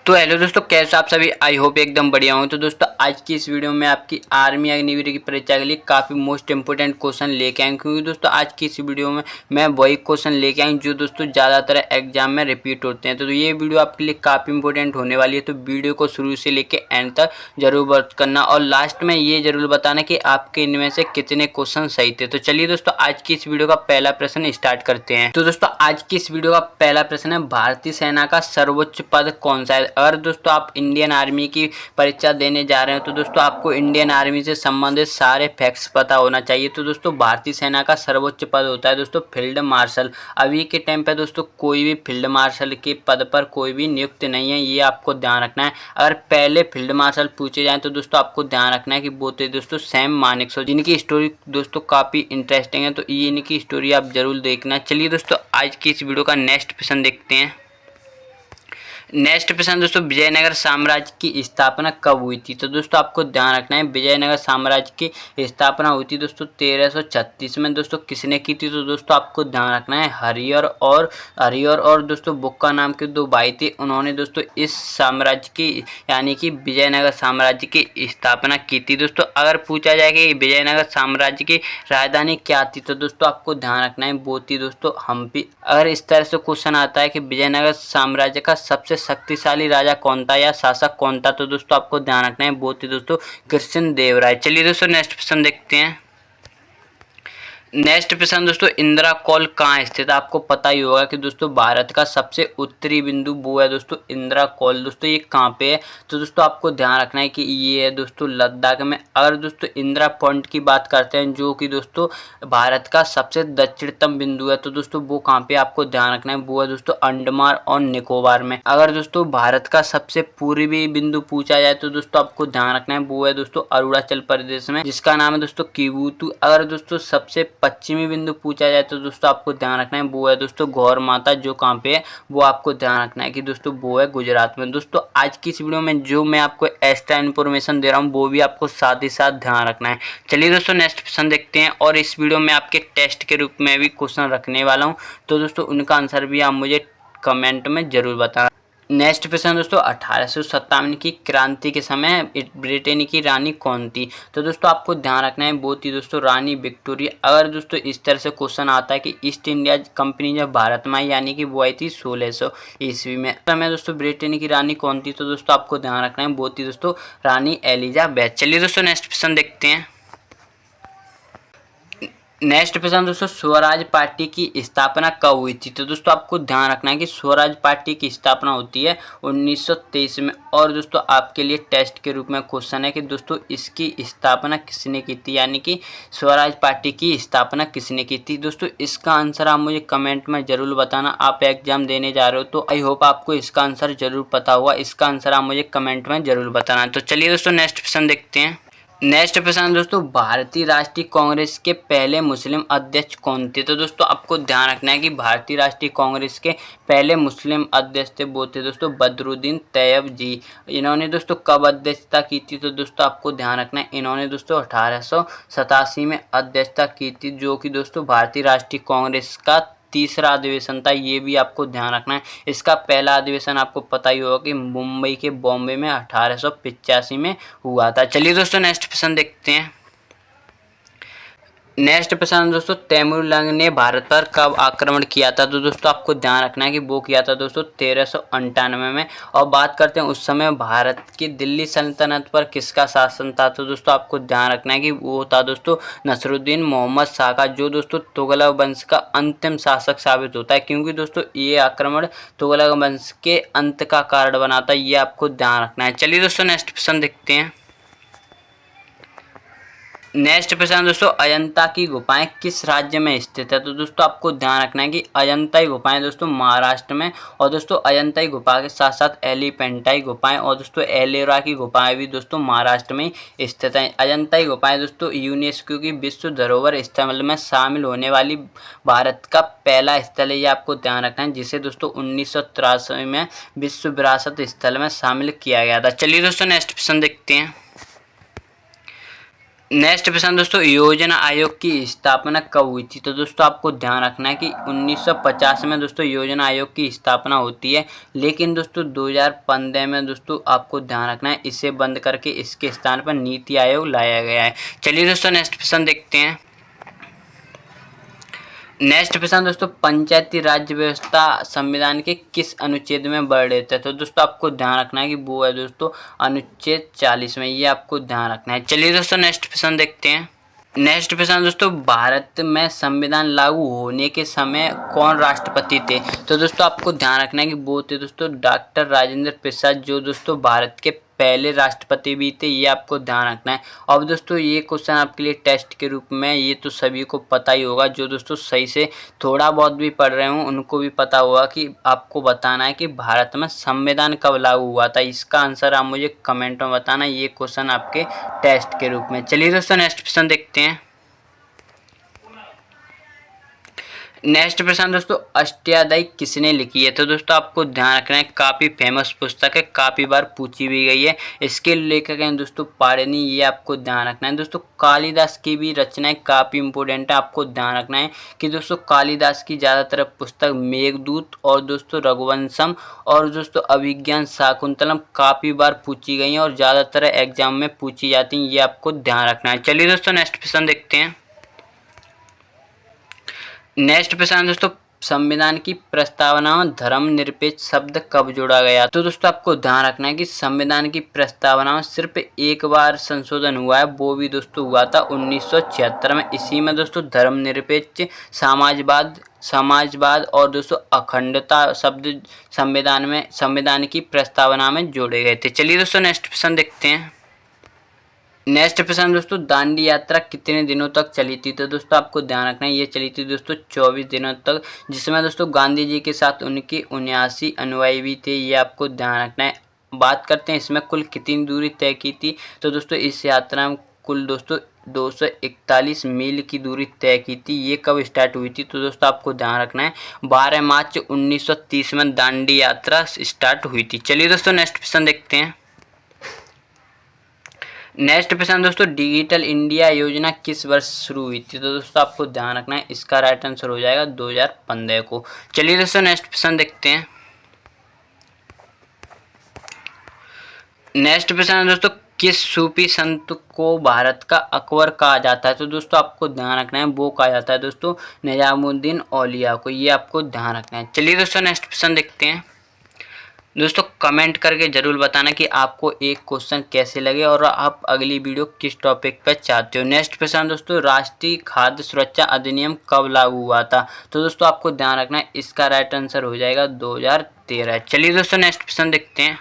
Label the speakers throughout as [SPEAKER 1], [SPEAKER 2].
[SPEAKER 1] तो हेलो दोस्तों, कैसे आप सभी। आई होप एकदम बढ़िया हूँ। तो दोस्तों आज की इस वीडियो में आपकी आर्मी अग्निवीर की परीक्षा के लिए काफ़ी मोस्ट इंपोर्टेंट क्वेश्चन लेके आए, क्योंकि दोस्तों आज की इस वीडियो में मैं वही क्वेश्चन लेके आऊँ जो दोस्तों ज़्यादातर एग्जाम में रिपीट होते हैं। तो ये वीडियो आपके लिए काफ़ी इंपॉर्टेंट होने वाली है, तो वीडियो को शुरू से लेकर एंड तक जरूर वर्क करना और लास्ट में ये जरूर बताना कि आपके इनमें से कितने क्वेश्चन सही थे। तो चलिए दोस्तों आज की इस वीडियो का पहला प्रश्न स्टार्ट करते हैं। तो दोस्तों आज की इस वीडियो का पहला प्रश्न है, भारतीय सेना का सर्वोच्च पद कौन सा है। अगर दोस्तों आप इंडियन आर्मी की परीक्षा देने जा रहे हो तो दोस्तों आपको इंडियन आर्मी से संबंधित सारे फैक्ट्स पता होना चाहिए। तो दोस्तों भारतीय सेना का सर्वोच्च पद होता है दोस्तों फील्ड मार्शल। अभी के टाइम पे दोस्तों कोई भी फील्ड मार्शल के पद पर कोई भी नियुक्त नहीं है, ये आपको ध्यान रखना है। अगर पहले फील्ड मार्शल पूछे जाए तो दोस्तों आपको ध्यान रखना है कि वो थे दोस्तों सैम मानेकशॉ, जिनकी स्टोरी दोस्तों काफ़ी इंटरेस्टिंग है, तो ये इनकी स्टोरी आप जरूर देखना। चलिए दोस्तों आज की इस वीडियो का नेक्स्ट प्रश्न देखते हैं। नेक्स्ट प्रश्न दोस्तों, विजयनगर साम्राज्य की स्थापना कब हुई थी। तो दोस्तों आपको ध्यान रखना है, विजयनगर साम्राज्य की स्थापना हुई थी दोस्तों 1336 में। दोस्तों किसने की थी। तो दोस्तों आपको ध्यान रखना है, हरियर और दोस्तों बुक्का नाम के दो भाई थे, उन्होंने दोस्तों इस साम्राज्य की यानी कि विजयनगर साम्राज्य की स्थापना की थी। दोस्तों अगर पूछा जाए कि विजयनगर साम्राज्य की राजधानी क्या थी तो दोस्तों आपको ध्यान रखना है वो थी दोस्तों हम्पी। अगर इस तरह से क्वेश्चन आता है कि विजयनगर साम्राज्य का सबसे शक्तिशाली राजा कौन था या शासक कौन था, तो दोस्तों आपको ध्यान रखना है वो थे दोस्तों कृष्ण देव राय। चलिए दोस्तों नेक्स्ट प्रश्न देखते हैं। नेक्स्ट प्रश्न दोस्तों, इंदिरा कॉल कहाँ स्थित है। आपको पता ही होगा कि दोस्तों भारत का सबसे उत्तरी बिंदु वो है दोस्तों इंदिरा कॉल। दोस्तों ये कहाँ पे है। तो दोस्तों आपको ध्यान रखना है कि ये है दोस्तों लद्दाख में। अगर दोस्तों इंदिरा पॉइंट की बात करते हैं जो कि दोस्तों भारत का सबसे दक्षिणतम बिंदु है, तो दोस्तों वो कहाँ पे आपको ध्यान रखना है वो है दोस्तों अंडमान और निकोबार में। अगर दोस्तों भारत का सबसे पूर्वी बिंदु पूछा जाए तो दोस्तों आपको ध्यान रखना है वो है दोस्तों अरुणाचल प्रदेश में, जिसका नाम है दोस्तों किबूतु। अगर दोस्तों सबसे पश्चिमी बिंदु पूछा जाए तो दोस्तों आपको ध्यान रखना है वो है दोस्तों गौर माता, जो कहाँ पे है वो आपको ध्यान रखना है कि दोस्तों वो है गुजरात में। दोस्तों आज की इस वीडियो में जो मैं आपको एक्स्ट्रा इन्फॉर्मेशन दे रहा हूँ वो भी आपको साथ ही साथ ध्यान रखना है। चलिए दोस्तों नेक्स्ट क्वेश्चन देखते हैं, और इस वीडियो में आपके टेस्ट के रूप में भी क्वेश्चन रखने वाला हूँ, तो दोस्तों उनका आंसर भी आप मुझे कमेंट में जरूर बताना। नेक्स्ट प्रश्न दोस्तों, 1857 की क्रांति के समय ब्रिटेन की रानी कौन थी। तो दोस्तों आपको ध्यान रखना है वो थी दोस्तों रानी विक्टोरिया। अगर दोस्तों इस तरह से क्वेश्चन आता है कि ईस्ट इंडिया कंपनी जब भारत में आई यानी कि वो आई थी 1600 ईस्वी में, समय दोस्तों ब्रिटेन की रानी कौन थी। तो दोस्तों आपको ध्यान रखना है वो थी दोस्तों रानी एलिजाबेथ। चलिए दोस्तों नेक्स्ट प्रश्न देखते हैं। नेक्स्ट प्रश्न दोस्तों, स्वराज पार्टी की स्थापना कब हुई थी। तो दोस्तों आपको ध्यान रखना है कि स्वराज पार्टी की स्थापना होती है 1923 में। और दोस्तों आपके लिए टेस्ट के रूप में क्वेश्चन है कि दोस्तों इसकी स्थापना किसने की थी, यानी कि स्वराज पार्टी की स्थापना किसने की थी। दोस्तों इसका आंसर आप मुझे कमेंट में जरूर बताना। आप एग्जाम देने जा रहे हो तो आई होप आपको इसका आंसर जरूर पता होगा। इसका आंसर आप मुझे कमेंट में जरूर बताना। तो चलिए दोस्तों नेक्स्ट प्रश्न देखते हैं। नेक्स्ट प्रश्न दोस्तों, भारतीय राष्ट्रीय कांग्रेस के पहले मुस्लिम अध्यक्ष कौन थे। तो दोस्तों आपको ध्यान रखना है कि भारतीय राष्ट्रीय कांग्रेस के पहले मुस्लिम अध्यक्ष थे वो थे दोस्तों बदरुद्दीन तैयब जी। इन्होंने दोस्तों कब अध्यक्षता की थी। तो दोस्तों आपको ध्यान रखना है इन्होंने दोस्तों 1887 में अध्यक्षता की थी, जो कि दोस्तों भारतीय राष्ट्रीय कांग्रेस का तीसरा अधिवेशन था। ये भी आपको ध्यान रखना है। इसका पहला अधिवेशन आपको पता ही होगा कि मुंबई के बॉम्बे में 1885 में हुआ था। चलिए दोस्तों नेक्स्ट प्रश्न देखते हैं। नेक्स्ट प्रश्न दोस्तों, तैमूरलंग ने भारत पर कब आक्रमण किया था। तो दोस्तों आपको ध्यान रखना है कि वो किया था दोस्तों 1398 में। और बात करते हैं उस समय भारत की दिल्ली सल्तनत पर किसका शासन था। तो दोस्तों आपको ध्यान रखना है कि वो था दोस्तों नसरुद्दीन मोहम्मद शाह का, जो दोस्तों तुगलक वंश का अंतिम शासक साबित होता है, क्योंकि दोस्तों ये आक्रमण तुगलक वंश के अंत का कारण बना था। ये आपको ध्यान रखना है। चलिए दोस्तों नेक्स्ट प्रश्न देखते हैं। नेक्स्ट प्रश्न दोस्तों, अजंता की गुफाएं किस राज्य में स्थित है। तो दोस्तों आपको ध्यान रखना है कि अजंता की गुफाएं दोस्तों महाराष्ट्र में, और दोस्तों अजंता की गुफा के साथ साथ एलिफेंटा की गुफाएं और दोस्तों एलोरा की गुफाएं भी दोस्तों महाराष्ट्र में स्थित हैं। अजंता की गुफाएं दोस्तों यूनेस्को की विश्व धरोहर स्थल में शामिल होने वाली भारत का पहला स्थल है। ये आपको ध्यान रखना है, जिसे दोस्तों 1983 में विश्व विरासत स्थल में शामिल किया गया था। चलिए दोस्तों नेक्स्ट प्रश्न देखते हैं। नेक्स्ट प्रश्न दोस्तों, योजना आयोग की स्थापना कब हुई थी? तो दोस्तों आपको ध्यान रखना है कि 1950 में दोस्तों योजना आयोग की स्थापना होती है, लेकिन दोस्तों 2015 में दोस्तों आपको ध्यान रखना है इसे बंद करके इसके स्थान पर नीति आयोग लाया गया है। चलिए दोस्तों नेक्स्ट प्रश्न देखते हैं। नेक्स्ट प्रश्न दोस्तों, पंचायती राज व्यवस्था संविधान के किस अनुच्छेद में वर्णित है? तो दोस्तों आपको ध्यान रखना है कि वो है दोस्तों अनुच्छेद 40 में, ये आपको ध्यान रखना है। चलिए दोस्तों नेक्स्ट प्रश्न देखते हैं। नेक्स्ट प्रश्न दोस्तों, भारत में संविधान लागू होने के समय कौन राष्ट्रपति थे? तो दोस्तों आपको ध्यान रखना है कि वो थे दोस्तों डॉक्टर राजेंद्र प्रसाद, जो दोस्तों भारत के पहले राष्ट्रपति भी थे, ये आपको ध्यान रखना है। अब दोस्तों ये क्वेश्चन आपके लिए टेस्ट के रूप में, ये तो सभी को पता ही होगा, जो दोस्तों सही से थोड़ा बहुत भी पढ़ रहे हों उनको भी पता होगा कि आपको बताना है कि भारत में संविधान कब लागू हुआ था। इसका आंसर आप मुझे कमेंट में बताना, ये क्वेश्चन आपके टेस्ट के रूप में। चलिए दोस्तों नेक्स्ट क्वेश्चन देखते हैं। नेक्स्ट प्रश्न दोस्तों, अष्टयाध्यायी किसने लिखी है? तो दोस्तों आपको ध्यान रखना है काफ़ी फेमस पुस्तक है, काफ़ी बार पूछी भी गई है। इसके लेखक हैं दोस्तों पाणिनि, ये आपको ध्यान रखना है। दोस्तों कालिदास की भी रचनाएं काफ़ी इंपॉर्टेंट है, आपको ध्यान रखना है कि दोस्तों कालिदास की ज़्यादातर पुस्तक मेघदूत और दोस्तों रघुवंशम और दोस्तों अभिज्ञान शाकुंतलम काफ़ी बार पूछी गई हैं और ज़्यादातर एग्जाम में पूछी जाती हैं, ये आपको ध्यान रखना है। चलिए दोस्तों नेक्स्ट प्रश्न देखते हैं। नेक्स्ट प्रश्न दोस्तों, संविधान की प्रस्तावना में धर्मनिरपेक्ष शब्द कब जोड़ा गया? तो दोस्तों आपको ध्यान रखना है कि संविधान की प्रस्तावना में सिर्फ एक बार संशोधन हुआ है, वो भी दोस्तों हुआ था 1976 में। इसी में दोस्तों धर्मनिरपेक्ष, समाजवाद और दोस्तों अखंडता शब्द संविधान की प्रस्तावना में जोड़े गए थे। चलिए दोस्तों नेक्स्ट प्रश्न देखते हैं। नेक्स्ट प्रश्न दोस्तों, दांडी यात्रा कितने दिनों तक चली थी? तो दोस्तों आपको ध्यान रखना है ये चली थी दोस्तों 24 दिनों तक, जिसमें दोस्तों गांधी जी के साथ उनके 79 अनुयायी भी थे, ये आपको ध्यान रखना है। बात करते हैं इसमें कुल कितनी दूरी तय की थी? तो दोस्तों इस यात्रा में कुल दोस्तों 241 मील की दूरी तय की थी। ये कब स्टार्ट हुई थी? तो दोस्तों आपको ध्यान रखना है 12 मार्च 1930 में दांडी यात्रा स्टार्ट हुई थी। चलिए दोस्तों नेक्स्ट प्रश्न देखते हैं। नेक्स्ट प्रश्न दोस्तों, डिजिटल इंडिया योजना किस वर्ष शुरू हुई थी? तो दोस्तों आपको ध्यान रखना है इसका राइट आंसर हो जाएगा 2015 को। चलिए दोस्तों नेक्स्ट प्रश्न देखते हैं। नेक्स्ट प्रश्न दोस्तों, किस सूफी संत को भारत का अकबर कहा जाता है? तो दोस्तों आपको ध्यान रखना है वो कहा जाता है दोस्तों निजामुद्दीन औलिया को, ये आपको ध्यान रखना है। चलिए दोस्तों नेक्स्ट प्रश्न देखते हैं। दोस्तों कमेंट करके ज़रूर बताना कि आपको एक क्वेश्चन कैसे लगे और आप अगली वीडियो किस टॉपिक पर चाहते हो। नेक्स्ट प्रश्न दोस्तों, राष्ट्रीय खाद्य सुरक्षा अधिनियम कब लागू हुआ था? तो दोस्तों आपको ध्यान रखना है इसका राइट आंसर हो जाएगा 2013। चलिए दोस्तों नेक्स्ट प्रश्न देखते हैं।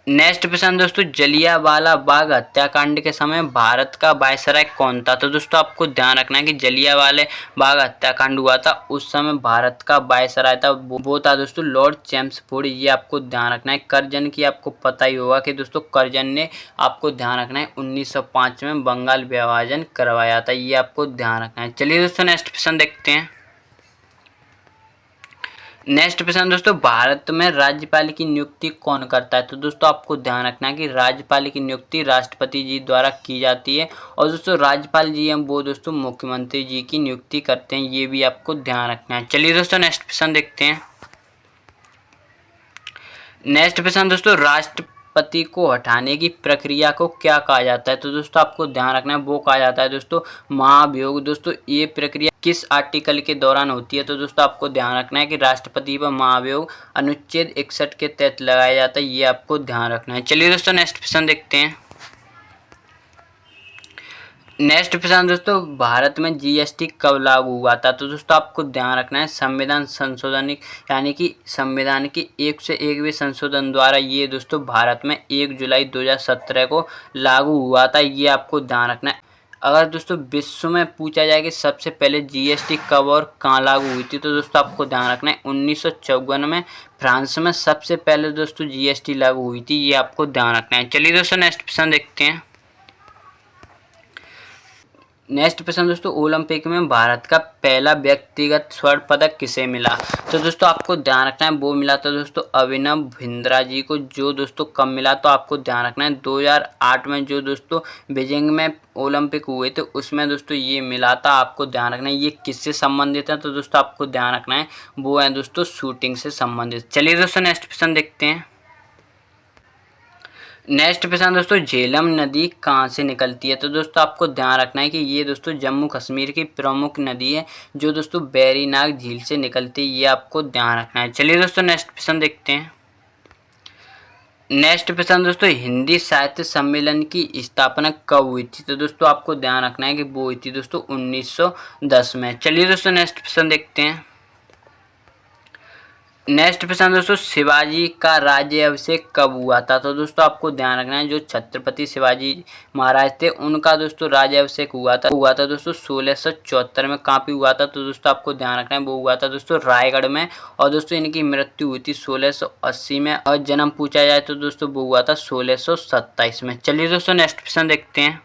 [SPEAKER 1] नेक्स्ट प्रश्न दोस्तों, जलियांवाला बाग हत्याकांड के समय भारत का वायसराय कौन था? तो दोस्तों आपको ध्यान रखना है कि जलियांवाला बाग हत्याकांड हुआ था उस समय भारत का वायसराय था, वो था दोस्तों लॉर्ड चैम्सफोर्ड, ये आपको ध्यान रखना है। करजन की आपको पता ही होगा कि दोस्तों करजन ने आपको ध्यान रखना है 1905 में बंगाल विभाजन करवाया था, ये आपको ध्यान रखना है। चलिए दोस्तों नेक्स्ट प्रश्न देखते हैं। नेक्स्ट प्रश्न दोस्तों, भारत में राज्यपाल की नियुक्ति कौन करता है? तो दोस्तों आपको ध्यान रखना है कि राज्यपाल की नियुक्ति राष्ट्रपति जी द्वारा की जाती है और दोस्तों राज्यपाल जी हैं वो दोस्तों मुख्यमंत्री जी की नियुक्ति करते हैं, ये भी आपको ध्यान रखना है। चलिए दोस्तों नेक्स्ट प्रश्न देखते हैं। नेक्स्ट प्रश्न दोस्तों, राष्ट्रपति को हटाने की प्रक्रिया को क्या कहा जाता है? तो दोस्तों आपको ध्यान रखना है वो कहा जाता है दोस्तों महाभियोग। दोस्तों ये प्रक्रिया किस आर्टिकल के दौरान होती है? तो दोस्तों आपको ध्यान रखना है कि राष्ट्रपति पर महाभियोग अनुच्छेद 61 के तहत लगाया जाता है, ये आपको ध्यान रखना है। चलिए दोस्तों नेक्स्ट प्रश्न देखते हैं। नेक्स्ट प्रश्न दोस्तों, भारत में जीएसटी कब लागू हुआ था? तो दोस्तों आपको ध्यान रखना है संविधान संशोधन यानी कि संविधान की 101वें संशोधन द्वारा ये दोस्तों भारत में 1 जुलाई 2017 को लागू हुआ था, ये आपको ध्यान रखना है। अगर दोस्तों विश्व में पूछा जाए कि सबसे पहले जीएसटी कब और कहाँ लागू हुई थी, तो दोस्तों आपको ध्यान रखना है 1954 में फ्रांस में सबसे पहले दोस्तों जीएसटी लागू हुई थी, ये आपको ध्यान रखना है। चलिए दोस्तों नेक्स्ट प्रश्न देखते हैं। नेक्स्ट प्रश्न दोस्तों, ओलंपिक में भारत का पहला व्यक्तिगत स्वर्ण पदक किसे मिला? तो दोस्तों आपको ध्यान रखना है, वो मिला था दोस्तों अभिनव बिंद्रा जी को। जो दोस्तों कब मिला, तो आपको ध्यान रखना है 2008 में जो दोस्तों बीजिंग में ओलंपिक हुए थे उसमें दोस्तों ये मिला था। आपको ध्यान रखना है ये किससे संबंधित है, तो दोस्तों आपको ध्यान रखना है वो है दोस्तों शूटिंग से संबंधित। चलिए दोस्तों नेक्स्ट प्रश्न देखते हैं। नेक्स्ट प्रश्न दोस्तों, झेलम नदी कहाँ से निकलती है? तो दोस्तों आपको ध्यान रखना है कि ये दोस्तों जम्मू कश्मीर की प्रमुख नदी है जो दोस्तों बैरीनाग झील से निकलती है, ये आपको ध्यान रखना है। चलिए दोस्तों नेक्स्ट प्रश्न देखते हैं। नेक्स्ट प्रश्न दोस्तों, हिंदी साहित्य सम्मेलन की स्थापना कब हुई थी? तो दोस्तों आपको ध्यान रखना है कि वो हुई थी दोस्तों 1910 में। चलिए दोस्तों नेक्स्ट प्रश्न देखते हैं। नेक्स्ट प्रश्न दोस्तों, शिवाजी का राज्य अभिषेक कब हुआ था? तो दोस्तों आपको ध्यान रखना है जो छत्रपति शिवाजी महाराज थे उनका दोस्तों राज्य अभिषेक हुआ था दोस्तों 1674 में। कहाँ पे हुआ था? तो दोस्तों आपको ध्यान रखना है वो हुआ था दोस्तों रायगढ़ में। और दोस्तों इनकी मृत्यु हुई थी 1680 में। और जन्म पूछा जाए तो दोस्तों वो हुआ था 1627 में। चलिए दोस्तों नेक्स्ट प्रश्न देखते हैं।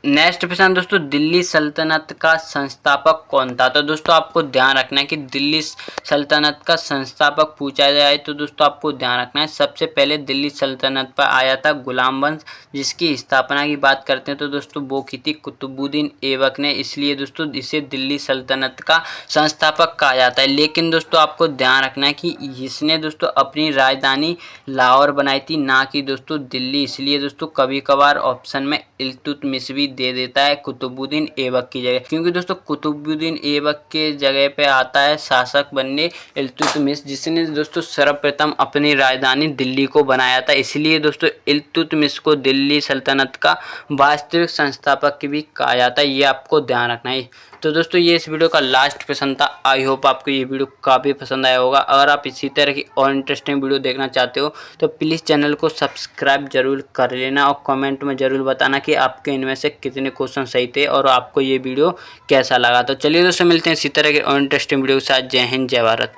[SPEAKER 1] नेक्स्ट प्रश्न दोस्तों, दिल्ली सल्तनत का संस्थापक कौन था? तो दोस्तों आपको ध्यान रखना है कि दिल्ली सल्तनत का संस्थापक पूछा जाए तो दोस्तों आपको ध्यान रखना है सबसे पहले दिल्ली सल्तनत पर आया था गुलाम वंश, जिसकी स्थापना की बात करते हैं तो दोस्तों वो की थी कुतुबुद्दीन ऐबक ने, इसलिए दोस्तों इसे दिल्ली सल्तनत का संस्थापक कहा जाता है। लेकिन दोस्तों आपको ध्यान रखना है कि इसने दोस्तों अपनी राजधानी लाहौर बनाई थी, ना कि दोस्तों दिल्ली, इसलिए दोस्तों कभी कभार ऑप्शन में इल्तुतमिश भी दे देता है कुतुबुद्दीन ऐबक की जगह, क्योंकि दोस्तों कुतुबुद्दीन ऐबक के जगह पे आता है शासक बनने इल्तुतमिश, जिसने दोस्तों सर्वप्रथम अपनी राजधानी दिल्ली को बनाया था। इसलिए दोस्तों इल्तुतमिश को दिल्ली सल्तनत का वास्तविक संस्थापक भी कहा जाता है, ये आपको ध्यान रखना है। तो दोस्तों ये इस वीडियो का लास्ट प्रश्न था। आई होप आपको ये वीडियो काफ़ी पसंद आया होगा। अगर आप इसी तरह की और इंटरेस्टिंग वीडियो देखना चाहते हो तो प्लीज़ चैनल को सब्सक्राइब जरूर कर लेना और कमेंट में ज़रूर बताना कि आपके इनमें से कितने क्वेश्चन सही थे और आपको ये वीडियो कैसा लगा। तो चलिए दोस्तों मिलते हैं इसी तरह के और इंटरेस्टिंग वीडियो के साथ। जय हिंद, जय भारत।